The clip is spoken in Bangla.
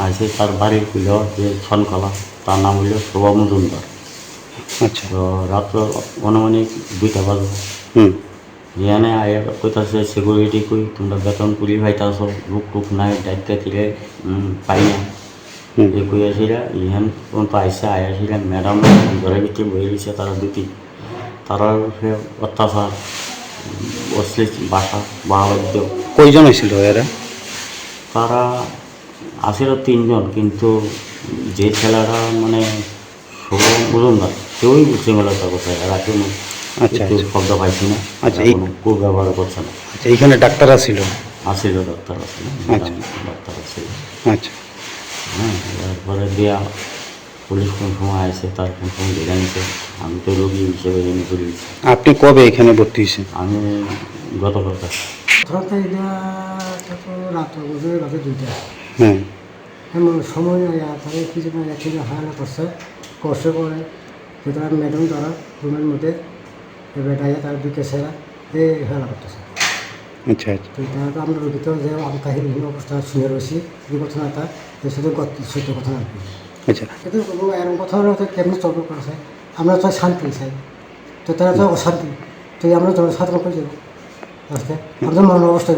আছে তার বাড়ির ছিল যে ছনকলা, তার নাম হইল শোভা মজুমদার। আচ্ছা। তো রাত্র অনুমানিক 2টা বাজে এখানে আয়া কইতাছে সিকিউরিটি কই তোমরা বেতন পুলি পাইতাছ, লুক টুক নাই, দায়িত্ব দিলে পাই না। এ কইয়াছিলা ইহান পর্যন্ত আইসা আয়াছিলেন ম্যাডাম ঘরের ভিতরে বয়ে গেছে তারা দুটি, তারা অত্যাচার অশ্লীল ভাষা বাহাবাদ্য। কয়জন হয়েছিল এরা? তারা আসিল 3 জন, কিন্তু যে ছেলেরা মানে শোভন মজুমদার কেউই বুঝতে মেলা তার কথা, এরা কেউ আচ্ছা একটু আচ্ছা শব্দ পাইছি না, আচ্ছা, এরা কোনো কুব্যবহার করছে না। আচ্ছা, এইখানে ডাক্তার ছিল? আসিল ডাক্তার আসিল, আচ্ছা ডাক্তার আসিল। আচ্ছা হ্যাঁ, তারপরে দিয়া পুলিশ কোন সময় আসে, তার কোন সময় ধরে নিছে। আমি তো রোগী হিসেবে এনে চলে গেছি। আপনি কবে এখানে ভর্তি হয়েছেন? আমি গতকাল ধরতে এটা তো রাত বুঝে রাতে 2টা হ্যাঁ এমন সময় তারা কিছু না একদিন হায়ানা করছে পরে তারা ম্যাডাম তারা রুমের মধ্যে বেটাইয়া তারা দুটো সেরা এই হেলা করতেছে। আচ্ছা আচ্ছা তো তারা তো আমরা রুগীতে যে আমি কাহিনী বিভিন্ন অবস্থা শুনে রয়েছি যে ঘটনাটা এর সাথে সত্য ঘটনা আর কি। আচ্ছা কিন্তু এরকম কথা হলে কেমনি চর্চা করেছে, আমরা তো শান্তি চাই, তো তারা তো অশান্তি, তো আমরা জনসাধারণ করে যাবো আজকে আমাদের মরণ অবস্থা